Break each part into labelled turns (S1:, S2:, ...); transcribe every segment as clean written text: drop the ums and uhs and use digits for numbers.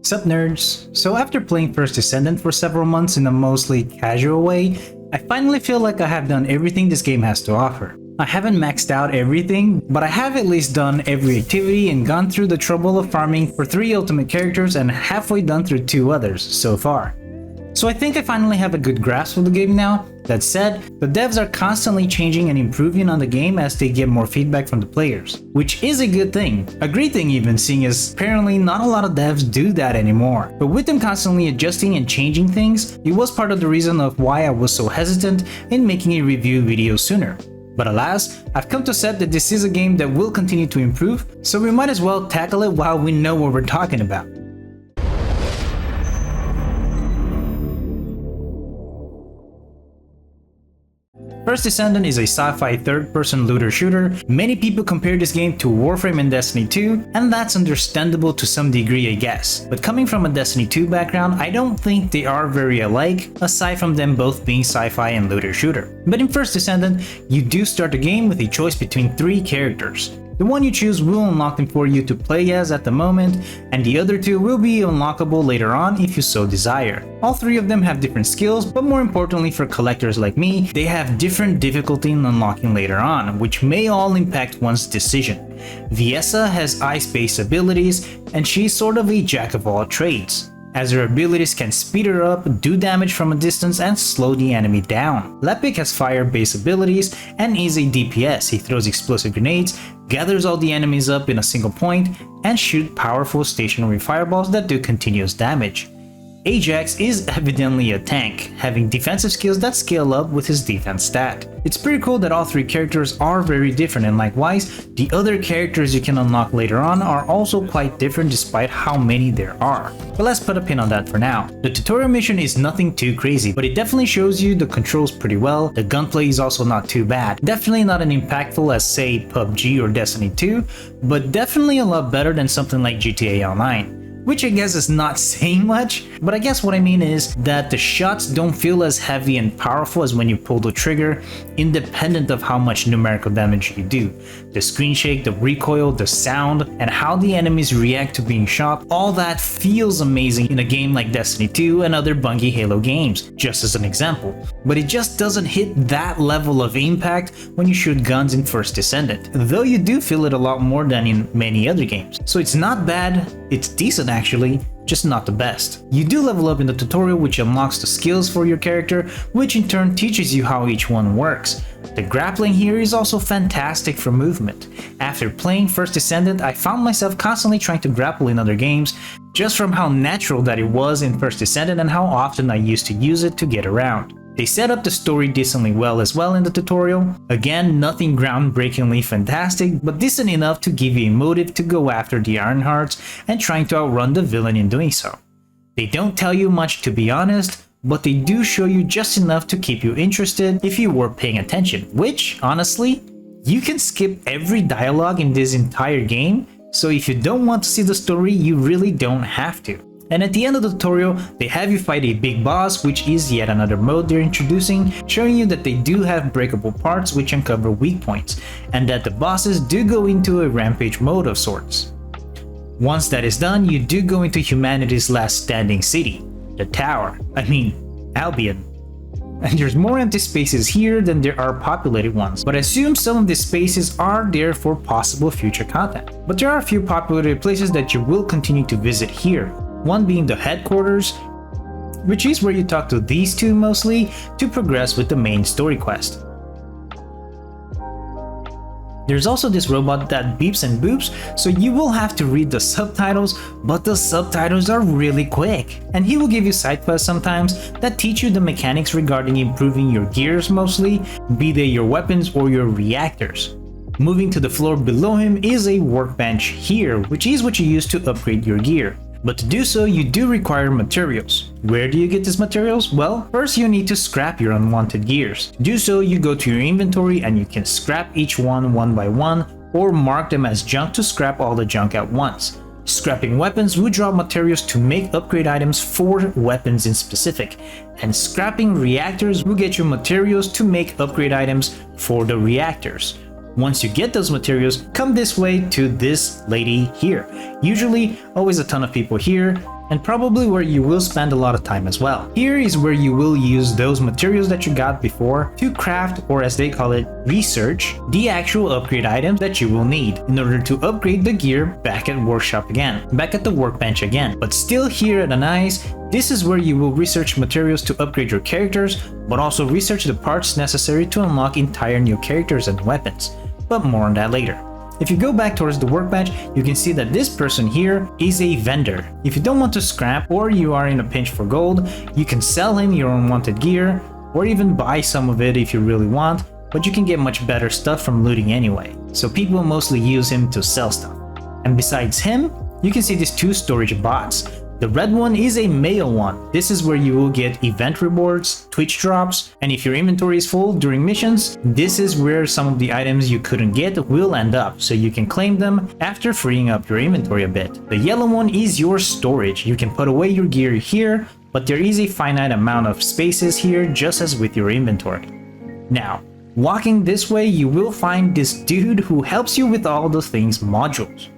S1: Sup nerds! So after playing First Descendant for several months in a mostly casual way, I finally feel like I have done everything this game has to offer. I haven't maxed out everything, but I have at least done every activity and gone through the trouble of farming for 3 ultimate characters and halfway done through 2 others so far. So I think I finally have a good grasp of the game now. That said, the devs are constantly changing and improving on the game as they get more feedback from the players, which is a good thing. A great thing even, seeing as apparently not a lot of devs do that anymore. But with them constantly adjusting and changing things, it was part of the reason of why I was so hesitant in making a review video sooner. But alas, I've come to accept that this is a game that will continue to improve, so we might as well tackle it while we know what we're talking about. First Descendant is a sci-fi third-person looter shooter. Many people compare this game to Warframe and Destiny 2, and that's understandable to some degree I guess. But coming from a Destiny 2 background, I don't think they are very alike, aside from them both being sci-fi and looter shooter. But in First Descendant, you do start the game with a choice between 3 characters. The one you choose will unlock them for you to play as at the moment, and the other 2 will be unlockable later on if you so desire. All 3 of them have different skills, but more importantly for collectors like me, they have different difficulty in unlocking later on, which may all impact one's decision. Viessa has ice-based abilities, and she's sort of a jack of all trades, as her abilities can speed her up, do damage from a distance, and slow the enemy down. Lepik has fire-based abilities and is a DPS. He throws explosive grenades, gathers all the enemies up in a single point, and shoots powerful stationary fireballs that do continuous damage. Ajax is evidently a tank, having defensive skills that scale up with his defense stat. It's pretty cool that all 3 characters are very different, and likewise, the other characters you can unlock later on are also quite different despite how many there are. But let's put a pin on that for now. The tutorial mission is nothing too crazy, but it definitely shows you the controls pretty well. The gunplay is also not too bad. Definitely not as impactful as say PUBG or Destiny 2, but definitely a lot better than something like GTA Online. Which I guess is not saying much, but I guess what I mean is that the shots don't feel as heavy and powerful as when you pull the trigger, independent of how much numerical damage you do. The screen shake, the recoil, the sound, and how the enemies react to being shot, all that feels amazing in a game like Destiny 2 and other Bungie Halo games, just as an example. But it just doesn't hit that level of impact when you shoot guns in First Descendant, though you do feel it a lot more than in many other games. So it's not bad, it's decent actually, just not the best. You do level up in the tutorial, which unlocks the skills for your character, which in turn teaches you how each one works. The grappling here is also fantastic for movement. After playing First Descendant, I found myself constantly trying to grapple in other games, just from how natural that it was in First Descendant and how often I used to use it to get around. They set up the story decently well as well in the tutorial. Again, nothing groundbreakingly fantastic, but decent enough to give you a motive to go after the Ironhearts and trying to outrun the villain in doing so. They don't tell you much to be honest, but they do show you just enough to keep you interested if you were paying attention, which, honestly, you can skip every dialogue in this entire game, so if you don't want to see the story, you really don't have to. And at the end of the tutorial, they have you fight a big boss, which is yet another mode they're introducing, showing you that they do have breakable parts which uncover weak points, and that the bosses do go into a rampage mode of sorts. Once that is done, you do go into humanity's last standing city, the Tower, Albion. And there's more empty spaces here than there are populated ones, but I assume some of these spaces are there for possible future content. But there are a few populated places that you will continue to visit here. One being the headquarters, which is where you talk to these 2 mostly to progress with the main story quest. There's also this robot that beeps and boops, so you will have to read the subtitles, but the subtitles are really quick. And he will give you side quests sometimes that teach you the mechanics regarding improving your gears mostly, be they your weapons or your reactors. Moving to the floor below him is a workbench here, which is what you use to upgrade your gear. But to do so, you do require materials. Where do you get these materials? Well, first you need to scrap your unwanted gears. To do so, you go to your inventory and you can scrap each one by one, or mark them as junk to scrap all the junk at once. Scrapping weapons will drop materials to make upgrade items for weapons in specific, and scrapping reactors will get you materials to make upgrade items for the reactors. Once you get those materials, come this way to this lady here. Usually, always a ton of people here, and probably where you will spend a lot of time as well. Here is where you will use those materials that you got before to craft, or as they call it, research, the actual upgrade items that you will need in order to upgrade the gear back at workshop again, back at the workbench again. But still here at Anais, this is where you will research materials to upgrade your characters, but also research the parts necessary to unlock entire new characters and weapons. But more on that later. If you go back towards the workbench, you can see that this person here is a vendor. If you don't want to scrap or you are in a pinch for gold, you can sell him your unwanted gear or even buy some of it if you really want, but you can get much better stuff from looting anyway. So people mostly use him to sell stuff. And besides him, you can see these two storage bots. The red one is a male one. This is where you will get event rewards, Twitch drops, and if your inventory is full during missions, this is where some of the items you couldn't get will end up, so you can claim them after freeing up your inventory a bit. The yellow one is your storage. You can put away your gear here, but there is a finite amount of spaces here just as with your inventory. Now, walking this way, you will find this dude who helps you with all the things modules.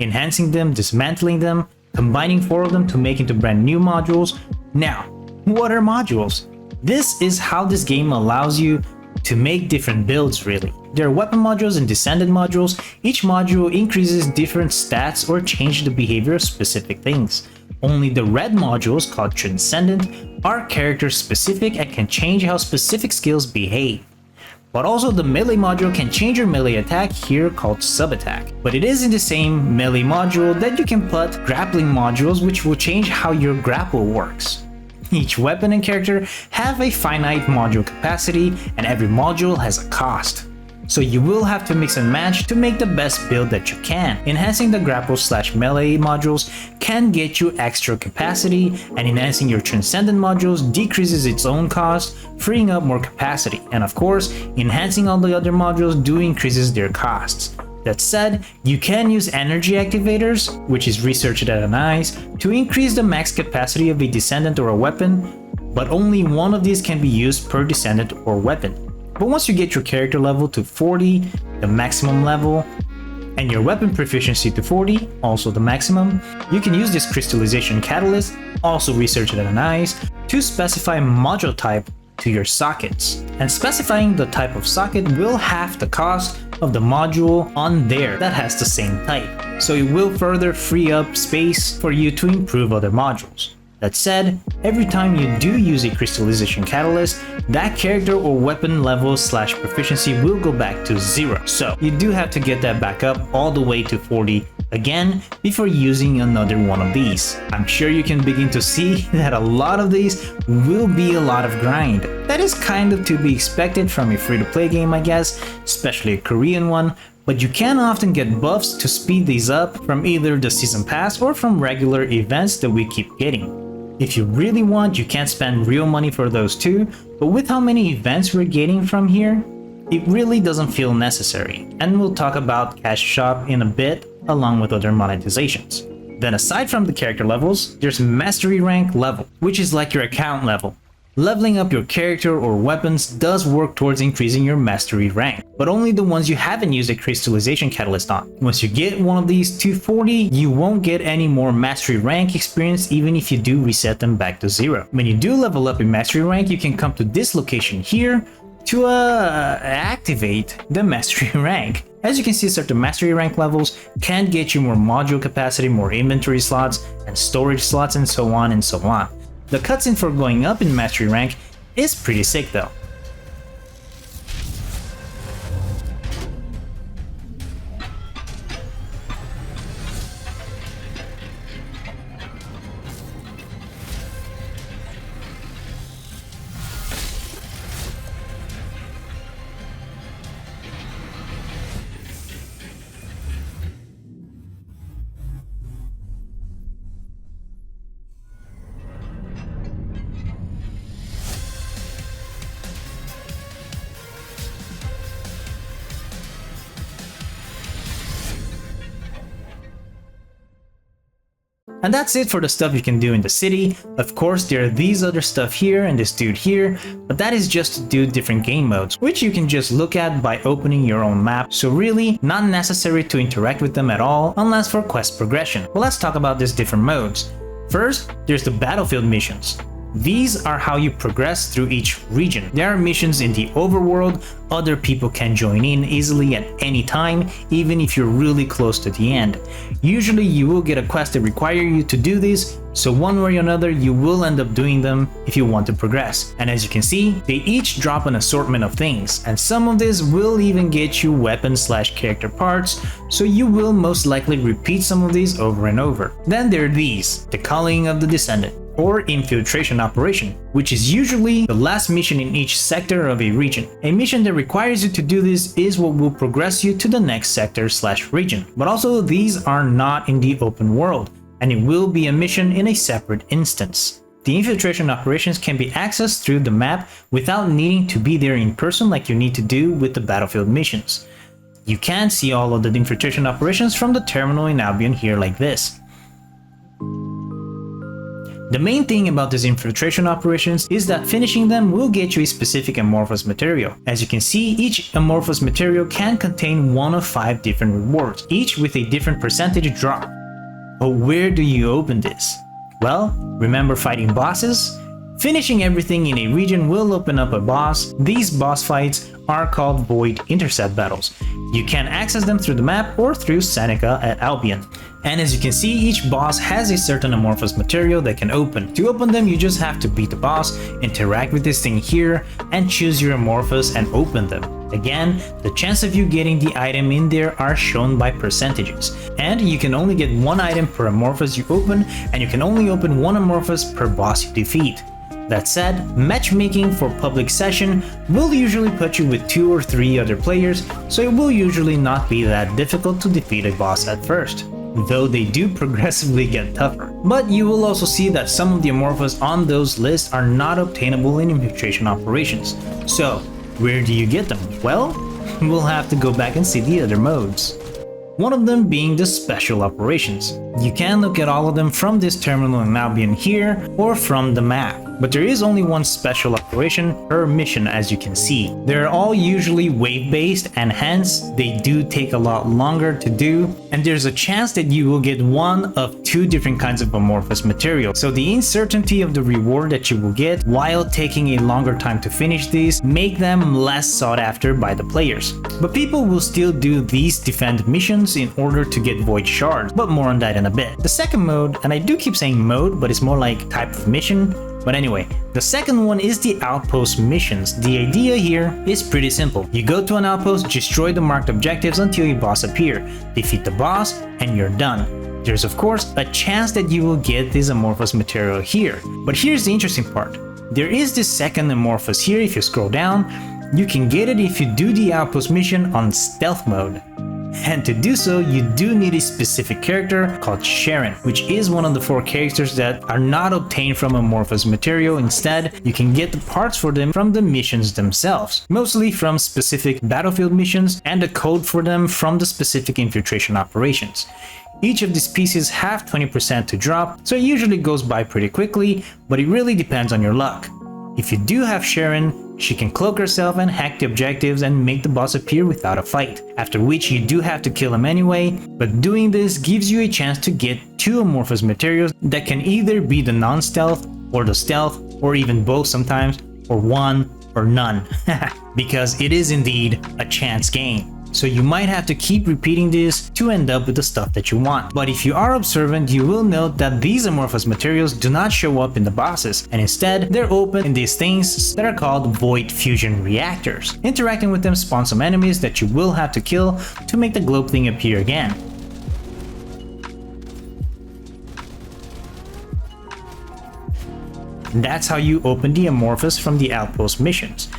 S1: Enhancing them, dismantling them, combining 4 of them to make into brand new modules. Now, what are modules? This is how this game allows you to make different builds really. There are weapon modules and Descendant modules. Each module increases different stats or changes the behavior of specific things. Only the red modules, called Transcendent, are character specific and can change how specific skills behave. But also the melee module can change your melee attack, here called sub-attack. But it is in the same melee module that you can put grappling modules, which will change how your grapple works. Each weapon and character have a finite module capacity, and every module has a cost. So you will have to mix and match to make the best build that you can. Enhancing the grapple/melee modules can get you extra capacity, and enhancing your Transcendent modules decreases its own cost, freeing up more capacity. And of course, enhancing all the other modules do increases their costs. That said, you can use energy activators, which is researched at Anais, to increase the max capacity of a Descendant or a weapon, but only one of these can be used per Descendant or weapon. But once you get your character level to 40, the maximum level, and your weapon proficiency to 40, also the maximum, you can use this crystallization catalyst, also researched at Anais, to specify module type to your sockets. And specifying the type of socket will halve the cost of the module on there that has the same type. So it will further free up space for you to improve other modules. That said, every time you do use a crystallization catalyst, that character or weapon level/proficiency will go back to 0. So you do have to get that back up all the way to 40 again before using another one of these. I'm sure you can begin to see that a lot of these will be a lot of grind. That is kind of to be expected from a free-to-play game, I guess, especially a Korean one, but you can often get buffs to speed these up from either the season pass or from regular events that we keep getting. If you really want, you can spend real money for those too, but with how many events we're getting from here, it really doesn't feel necessary, and we'll talk about Cash Shop in a bit along with other monetizations. Then aside from the character levels, there's Mastery Rank level, which is like your account level. Leveling up your character or weapons does work towards increasing your mastery rank, but only the ones you haven't used a crystallization catalyst on. Once you get one of these to 40, you won't get any more mastery rank experience even if you do reset them back to 0. When you do level up in mastery rank, you can come to this location here to activate the mastery rank. As you can see, certain mastery rank levels can get you more module capacity, more inventory slots, and storage slots, and so on and so on. The cutscene for going up in mastery rank is pretty sick though. And that's it for the stuff you can do in the city. Of course, there are these other stuff here and this dude here, but that is just to do different game modes, which you can just look at by opening your own map, so really not necessary to interact with them at all unless for quest progression. Well, let's talk about these different modes. First, there's the battlefield missions. These are how you progress through each region. There are missions in the overworld, other people can join in easily at any time, even if you're really close to the end. Usually you will get a quest that require you to do this, so one way or another you will end up doing them if you want to progress. And as you can see, they each drop an assortment of things, and some of this will even get you weapon/character parts, so you will most likely repeat some of these over and over. Then there are these, the Calling of the Descendant, or Infiltration Operation, which is usually the last mission in each sector of a region. A mission that requires you to do this is what will progress you to the next sector/region. But also these are not in the open world, and it will be a mission in a separate instance. The infiltration operations can be accessed through the map without needing to be there in person like you need to do with the battlefield missions. You can see all of the infiltration operations from the terminal in Albion here like this. The main thing about these infiltration operations is that finishing them will get you a specific amorphous material. As you can see, each amorphous material can contain one of 5 different rewards, each with a different percentage drop. But where do you open this? Well, remember fighting bosses? Finishing everything in a region will open up a boss. These boss fights are called Void Intercept battles. You can access them through the map or through Seneca at Albion. And as you can see, each boss has a certain amorphous material that can open. To open them, you just have to beat the boss, interact with this thing here, and choose your amorphous and open them. Again, the chance of you getting the item in there are shown by percentages. And you can only get 1 item per amorphous you open, and you can only open 1 amorphous per boss you defeat. That said, matchmaking for public session will usually put you with 2 or 3 other players, so it will usually not be that difficult to defeat a boss at first, though they do progressively get tougher. But you will also see that some of the amorphous on those lists are not obtainable in infiltration operations. So, where do you get them? Well, we'll have to go back and see the other modes. One of them being the special operations. You can look at all of them from this terminal in Albion here or from the map. But there is only one special operation per mission, as you can see. They're all usually wave-based, and hence they do take a lot longer to do, and there's a chance that you will get one of 2 different kinds of amorphous material. So the uncertainty of the reward that you will get while taking a longer time to finish these make them less sought after by the players. But people will still do these defend missions in order to get void shards, but more on that in a bit. The second mode, and I do keep saying mode, but it's more like type of mission. But anyway, the second one is the outpost missions. The idea here is pretty simple. You go to an outpost, destroy the marked objectives until a boss appears, defeat the boss, and you're done. There's of course a chance that you will get this amorphous material here. But here's the interesting part. There is this second amorphous here. If you scroll down, you can get it if you do the outpost mission on stealth mode. And to do so, you do need a specific character called Sharon, which is one of the 4 characters that are not obtained from amorphous material. Instead, you can get the parts for them from the missions themselves, mostly from specific battlefield missions, and the code for them from the specific infiltration operations. Each of these pieces have 20% to drop, so it usually goes by pretty quickly, but it really depends on your luck. If you do have Sharon, she can cloak herself and hack the objectives and make the boss appear without a fight, after which you do have to kill him anyway, but doing this gives you a chance to get 2 amorphous materials that can either be the non-stealth or the stealth, or even both sometimes, or 1 or none, because it is indeed a chance game. So you might have to keep repeating this to end up with the stuff that you want. But if you are observant, you will note that these amorphous materials do not show up in the bosses, and instead they're open in these things that are called void fusion reactors. Interacting with them spawns some enemies that you will have to kill to make the globe thing appear again. That's how you open the amorphous from the outpost missions.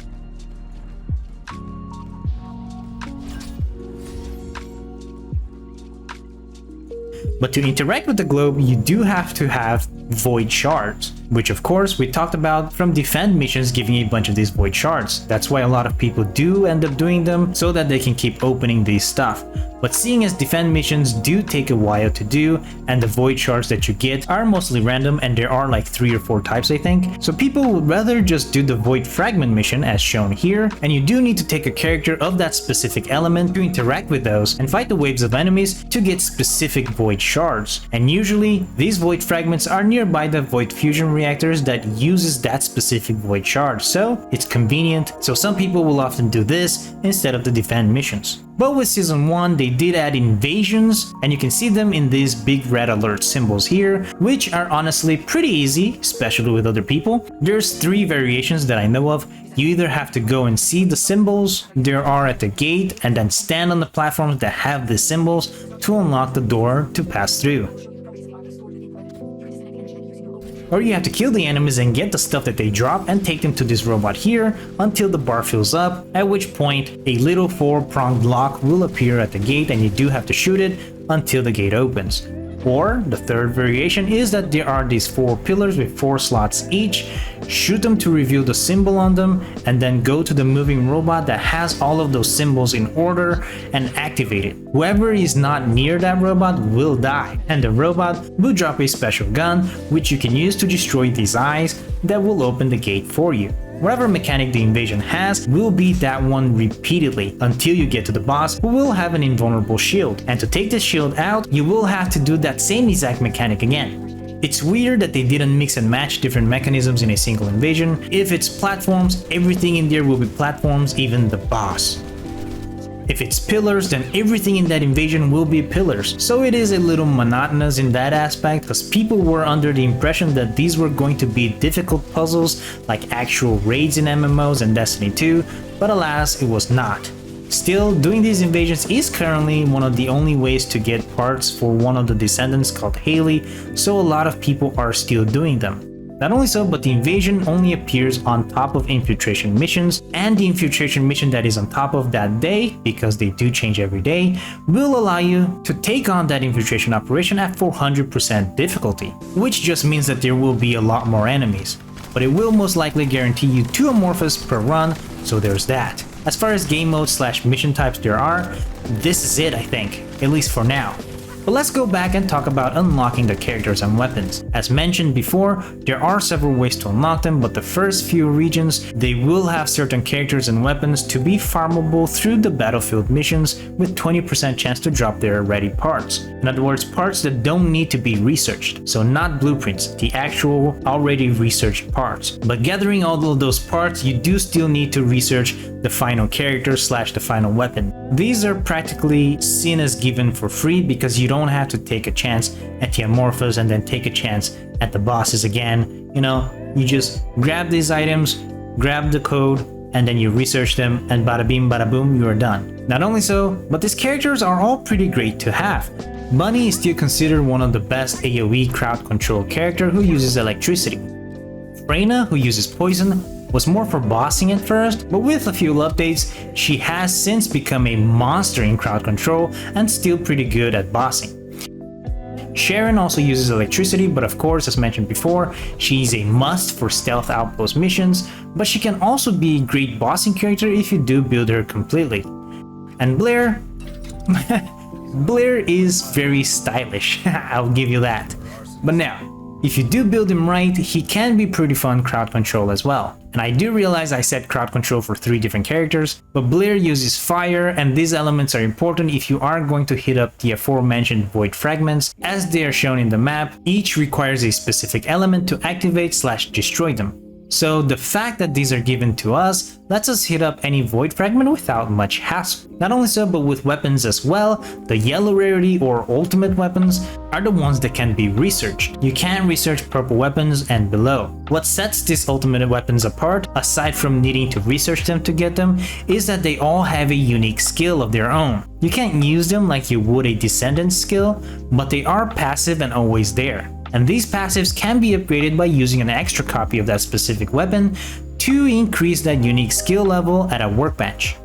S1: But to interact with the globe, you do have to have void shards. which of course we talked about from defend missions giving a bunch of these void shards. That's why a lot of people do end up doing them, so that they can keep opening these stuff. But seeing as defend missions do take a while to do, and the void shards that you get are mostly random, and there are like 3 or 4 types I think, so people would rather just do the void fragment mission as shown here, and you do need to take a character of that specific element to interact with those and fight the waves of enemies to get specific void shards. And usually these void fragments are nearby the void fusion reactors that uses that specific void shard, so it's convenient, so some people will often do this instead of the defend missions. But with Season 1, they did add invasions, and you can see them in these big red alert symbols here, which are honestly pretty easy, especially with other people. There's 3 variations that I know of. You either have to go and see the symbols there are at the gate, and then stand on the platforms that have the symbols to unlock the door to pass through. Or you have to kill the enemies and get the stuff that they drop and take them to this robot here until the bar fills up, at which point a little 4-pronged lock will appear at the gate and you do have to shoot it until the gate opens. Or the third variation is that there are these 4 pillars with 4 slots each, shoot them to reveal the symbol on them, and then go to the moving robot that has all of those symbols in order and activate it. Whoever is not near that robot will die, and the robot will drop a special gun which you can use to destroy these eyes that will open the gate for you. Whatever mechanic the invasion has will be that one repeatedly until you get to the boss, who will have an invulnerable shield, and to take this shield out you will have to do that same exact mechanic again. It's weird that they didn't mix and match different mechanisms in a single invasion. If it's platforms, everything in there will be platforms, even the boss. If it's pillars, then everything in that invasion will be pillars, so it is a little monotonous in that aspect, because people were under the impression that these were going to be difficult puzzles like actual raids in MMOs and Destiny 2, but alas, it was not. Still, doing these invasions is currently one of the only ways to get parts for one of the Descendants called Haley, so a lot of people are still doing them. Not only so, but the invasion only appears on top of infiltration missions, and the infiltration mission that is on top of that day, because they do change every day, will allow you to take on that infiltration operation at 400% difficulty, which just means that there will be a lot more enemies. But it will most likely guarantee you 2 amorphous per run, so there's that. As far as game modes / mission types there are, this is it I think, at least for now. But let's go back and talk about unlocking the characters and weapons. As mentioned before, there are several ways to unlock them, but the first few regions, they will have certain characters and weapons to be farmable through the battlefield missions with 20% chance to drop their ready parts. In other words, parts that don't need to be researched, so not blueprints, the actual already researched parts. But gathering all of those parts, you do still need to research the final character / the final weapon. These are practically seen as given for free because you don't have to take a chance at the amorphous and then take a chance at the bosses again. You know, you just grab these items, grab the code, and then you research them, and bada bing bada boom, you are done. Not only so, but these characters are all pretty great to have. Bunny is still considered one of the best AoE crowd control character who uses electricity. Freyna, who uses poison, was more for bossing at first, but with a few updates, she has since become a monster in crowd control and still pretty good at bossing. Sharon also uses electricity, but of course, as mentioned before, she's a must for stealth outpost missions, but she can also be a great bossing character if you do build her completely. And Blair? Blair is very stylish, I'll give you that. But now, if you do build him right, he can be pretty fun crowd control as well. And I do realize I said crowd control for 3 different characters, but Blair uses fire, and these elements are important if you are going to hit up the aforementioned void fragments. As they are shown in the map, each requires a specific element to activate / destroy them. So the fact that these are given to us lets us hit up any void fragment without much hassle. Not only so, but with weapons as well, the yellow rarity or ultimate weapons are the ones that can be researched. You can research purple weapons and below. What sets these ultimate weapons apart, aside from needing to research them to get them, is that they all have a unique skill of their own. You can't use them like you would a Descendant skill, but they are passive and always there. And these passives can be upgraded by using an extra copy of that specific weapon to increase that unique skill level at a workbench.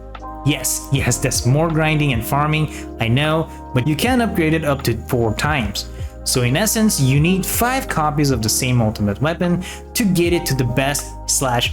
S1: Yes, that's more grinding and farming, I know, but you can upgrade it up to 4 times. So in essence, you need 5 copies of the same ultimate weapon to get it to the best /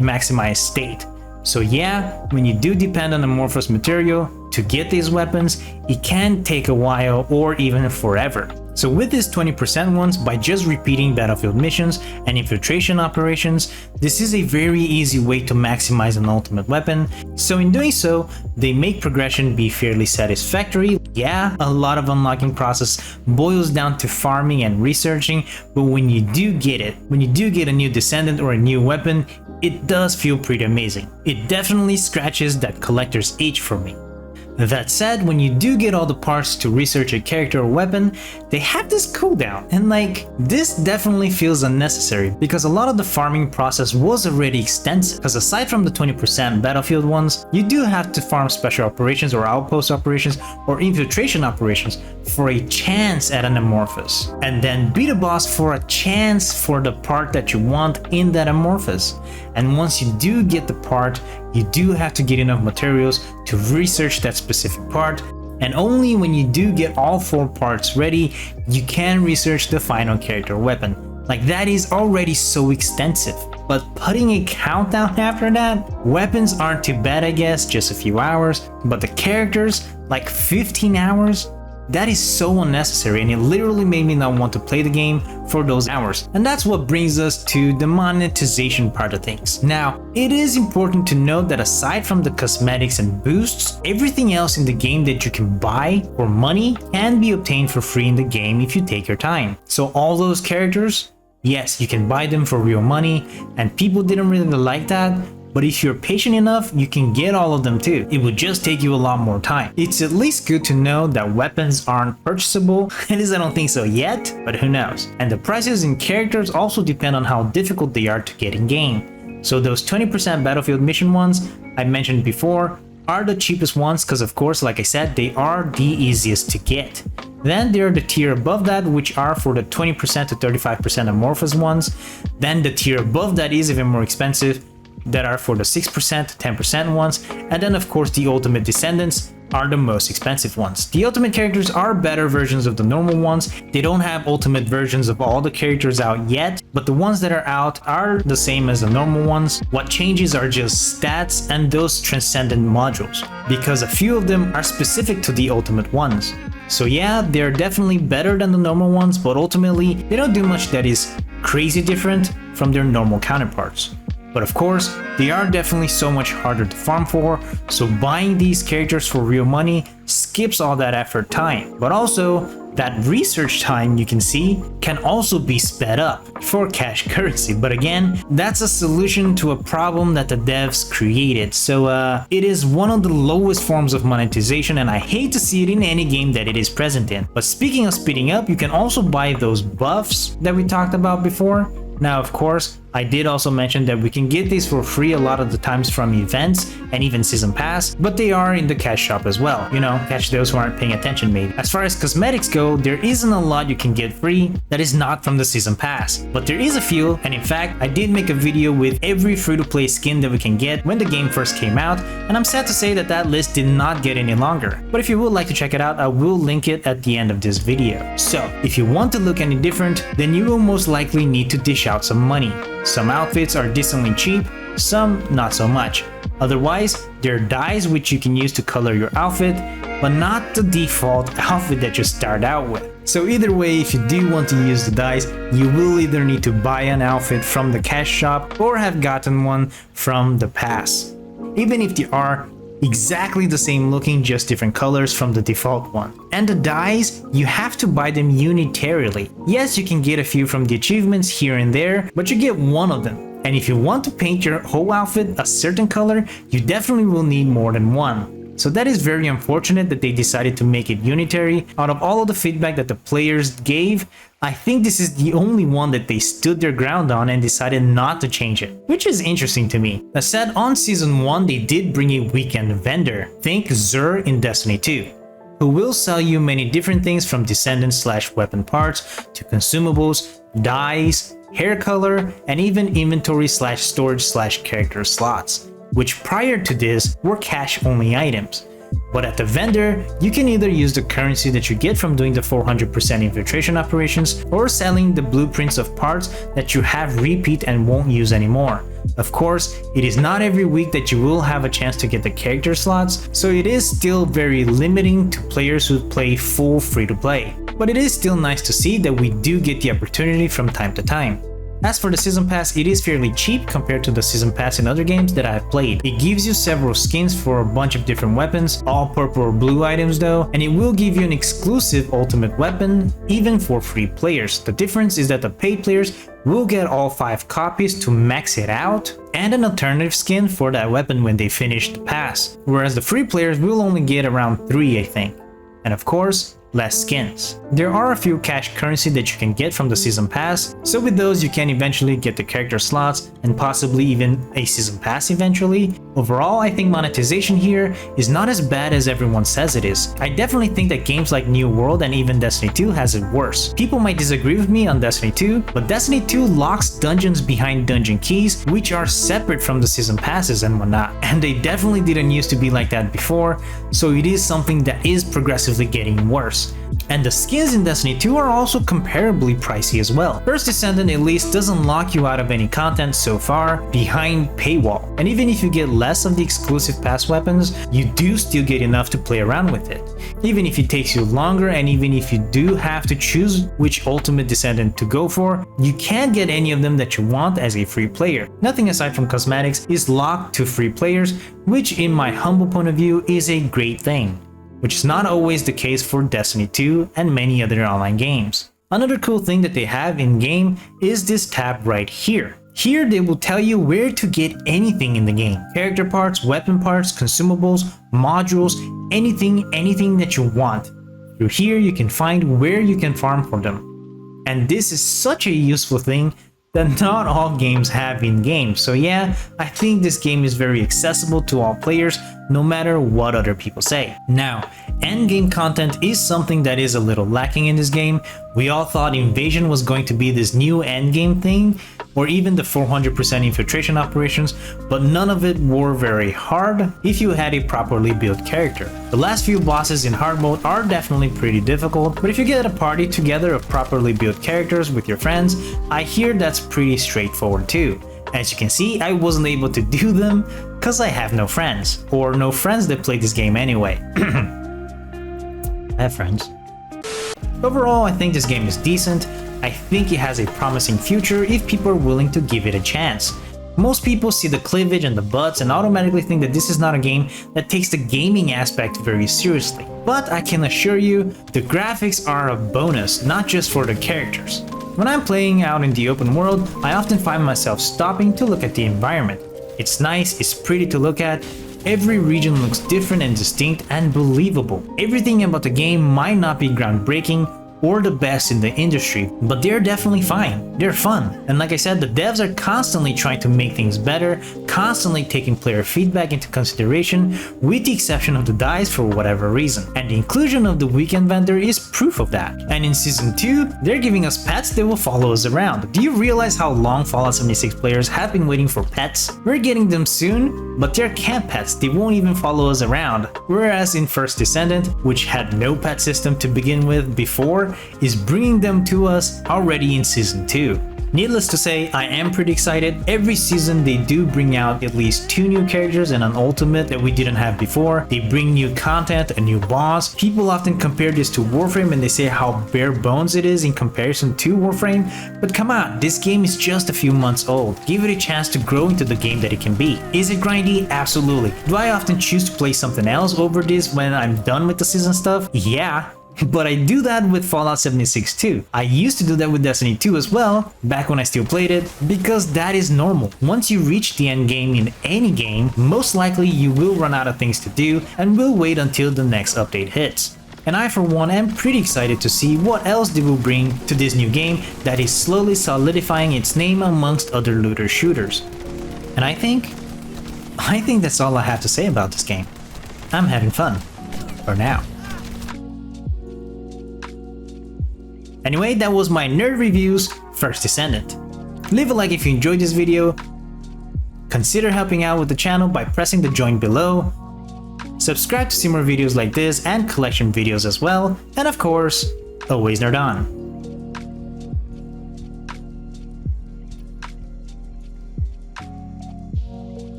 S1: maximized state. So yeah, when you do depend on amorphous material to get these weapons, it can take a while or even forever. So with these 20% ones, by just repeating battlefield missions and infiltration operations, this is a very easy way to maximize an ultimate weapon. So in doing so, they make progression be fairly satisfactory. Yeah, a lot of unlocking process boils down to farming and researching, but when you do get it, when you do get a new Descendant or a new weapon, it does feel pretty amazing. It definitely scratches that collector's itch for me. That said, when you do get all the parts to research a character or weapon, they have this cooldown, and like, this definitely feels unnecessary because a lot of the farming process was already extensive, because aside from the 20% battlefield ones, you do have to farm special operations or outpost operations or infiltration operations for a chance at an amorphous, and then beat a boss for a chance for the part that you want in that amorphous. And once you do get the part, you do have to get enough materials to research that specific part, and only when you do get all 4 parts ready, you can research the final character weapon. Like, that is already so extensive. But putting a countdown after that? Weapons aren't too bad, I guess, just a few hours, but the characters, like 15 hours? That is so unnecessary, and it literally made me not want to play the game for those hours. And that's what brings us to the monetization part of things. Now, it is important to note that aside from the cosmetics and boosts, everything else in the game that you can buy for money can be obtained for free in the game if you take your time. So all those characters, yes, you can buy them for real money, and people didn't really like that. But if you're patient enough, you can get all of them too. It would just take you a lot more time. It's at least good to know that weapons aren't purchasable. At least I don't think so yet, but who knows. And the prices in characters also depend on how difficult they are to get in game. So those 20% battlefield mission ones I mentioned before are the cheapest ones because, of course, like I said, they are the easiest to get. Then there are the tier above that, which are for the 20% to 35% amorphous ones. Then the tier above that is even more expensive, that are for the 6% to 10% ones, and then of course the ultimate Descendants are the most expensive ones. The ultimate characters are better versions of the normal ones. They don't have ultimate versions of all the characters out yet, but the ones that are out are the same as the normal ones. What changes are just stats and those Transcendent modules, because a few of them are specific to the ultimate ones. So yeah, they're definitely better than the normal ones, but ultimately they don't do much that is crazy different from their normal counterparts. But of course, they are definitely so much harder to farm for, so buying these characters for real money skips all that effort time. But also, that research time you can see can also be sped up for cash currency. But again, that's a solution to a problem that the devs created. So it is one of the lowest forms of monetization, and I hate to see it in any game that it is present in. But speaking of speeding up, you can also buy those buffs that we talked about before. Now, of course, I did also mention that we can get these for free a lot of the times from events and even season pass, but they are in the cash shop as well. You know, catch those who aren't paying attention maybe. As far as cosmetics go, there isn't a lot you can get free that is not from the season pass, but there is a few, and in fact, I did make a video with every free-to-play skin that we can get when the game first came out, and I'm sad to say that that list did not get any longer. But if you would like to check it out, I will link it at the end of this video. So, if you want to look any different, then you will most likely need to dish out some money. Some outfits are decently cheap, some not so much. Otherwise, there are dyes which you can use to color your outfit, but not the default outfit that you start out with. So either way, if you do want to use the dyes, you will either need to buy an outfit from the cash shop or have gotten one from the pass. Even if they are exactly the same looking, just different colors from the default one. And the dyes, you have to buy them unitarily. Yes, you can get a few from the achievements here and there, but you get one of them. And if you want to paint your whole outfit a certain color, you definitely will need more than one. So that is very unfortunate that they decided to make it unitary. Out of all of the feedback that the players gave, I think this is the only one that they stood their ground on and decided not to change it, which is interesting to me. As said, on Season 1 they did bring a weekend vendor, think Zur in Destiny 2, who will sell you many different things from Descendant/weapon parts to consumables, dyes, hair color, and even inventory/storage/character slots, which prior to this were cash only items. But at the vendor, you can either use the currency that you get from doing the 400% infiltration operations or selling the blueprints of parts that you have repeat and won't use anymore. Of course, it is not every week that you will have a chance to get the character slots, so it is still very limiting to players who play full free-to-play. But it is still nice to see that we do get the opportunity from time to time. As for the Season Pass, it is fairly cheap compared to the Season Pass in other games that I have played. It gives you several skins for a bunch of different weapons, all purple or blue items though, and it will give you an exclusive ultimate weapon, even for free players. The difference is that the paid players will get all 5 copies to max it out, and an alternative skin for that weapon when they finish the pass, whereas the free players will only get around 3, I think. And of course, less skins. There are a few cash currency that you can get from the Season Pass, so with those you can eventually get the character slots and possibly even a Season Pass eventually. Overall, I think monetization here is not as bad as everyone says it is. I definitely think that games like New World and even Destiny 2 has it worse. People might disagree with me on Destiny 2, but Destiny 2 locks dungeons behind dungeon keys, which are separate from the Season Passes and whatnot. And they definitely didn't used to be like that before, so it is something that is progressively getting worse. And the skins in Destiny 2 are also comparably pricey as well. First Descendant at least doesn't lock you out of any content so far behind paywall. And even if you get less of the exclusive pass weapons, you do still get enough to play around with it. Even if it takes you longer and even if you do have to choose which ultimate Descendant to go for, you can't get any of them that you want as a free player. Nothing aside from cosmetics is locked to free players, which in my humble point of view is a great thing, which is not always the case for Destiny 2 and many other online games. Another cool thing that they have in-game is this tab right here. Here they will tell you where to get anything in the game. Character parts, weapon parts, consumables, modules, anything that you want. Through here you can find where you can farm for them. And this is such a useful thing that not all games have in-game. So yeah, I think this game is very accessible to all players, no matter what other people say. Now, endgame content is something that is a little lacking in this game. We all thought Invasion was going to be this new endgame thing, or even the 400% infiltration operations, but none of it were very hard if you had a properly built character. The last few bosses in hard mode are definitely pretty difficult, but if you get a party together of properly built characters with your friends, I hear that's pretty straightforward too. As you can see, I wasn't able to do them because I have no friends, or no friends that play this game anyway. I have friends. Overall, I think this game is decent. I think it has a promising future if people are willing to give it a chance. Most people see the cleavage and the butts and automatically think that this is not a game that takes the gaming aspect very seriously. But I can assure you, the graphics are a bonus, not just for the characters. When I'm playing out in the open world, I often find myself stopping to look at the environment. It's nice, it's pretty to look at. Every region looks different and distinct and believable. Everything about the game might not be groundbreaking or the best in the industry, but they're definitely fine. They're fun. And like I said, the devs are constantly trying to make things better, constantly taking player feedback into consideration, with the exception of the dice for whatever reason. And the inclusion of the weekend vendor is proof of that. And in Season 2, they're giving us pets that will follow us around. Do you realize how long Fallout 76 players have been waiting for pets? We're getting them soon, but they're camp pets, they won't even follow us around. Whereas in First Descendant, which had no pet system to begin with before, is bringing them to us already in Season 2. Needless to say, I am pretty excited. Every season they do bring out at least 2 new characters and an ultimate that we didn't have before. They bring new content, a new boss. People often compare this to Warframe and they say how bare bones it is in comparison to Warframe. But come on, this game is just a few months old. Give it a chance to grow into the game that it can be. Is it grindy? Absolutely. Do I often choose to play something else over this when I'm done with the season stuff? Yeah. But I do that with Fallout 76 too. I used to do that with Destiny 2 as well, back when I still played it, because that is normal. Once you reach the end game in any game, most likely you will run out of things to do and will wait until the next update hits. And I for one am pretty excited to see what else they will bring to this new game that is slowly solidifying its name amongst other looter shooters. And I think that's all I have to say about this game. I'm having fun. For now. Anyway, that was my nerd reviews First Descendant. Leave a like if you enjoyed this video. Consider helping out with the channel by pressing the join below. Subscribe to see more videos like this and collection videos as well, and of course, always nerd on.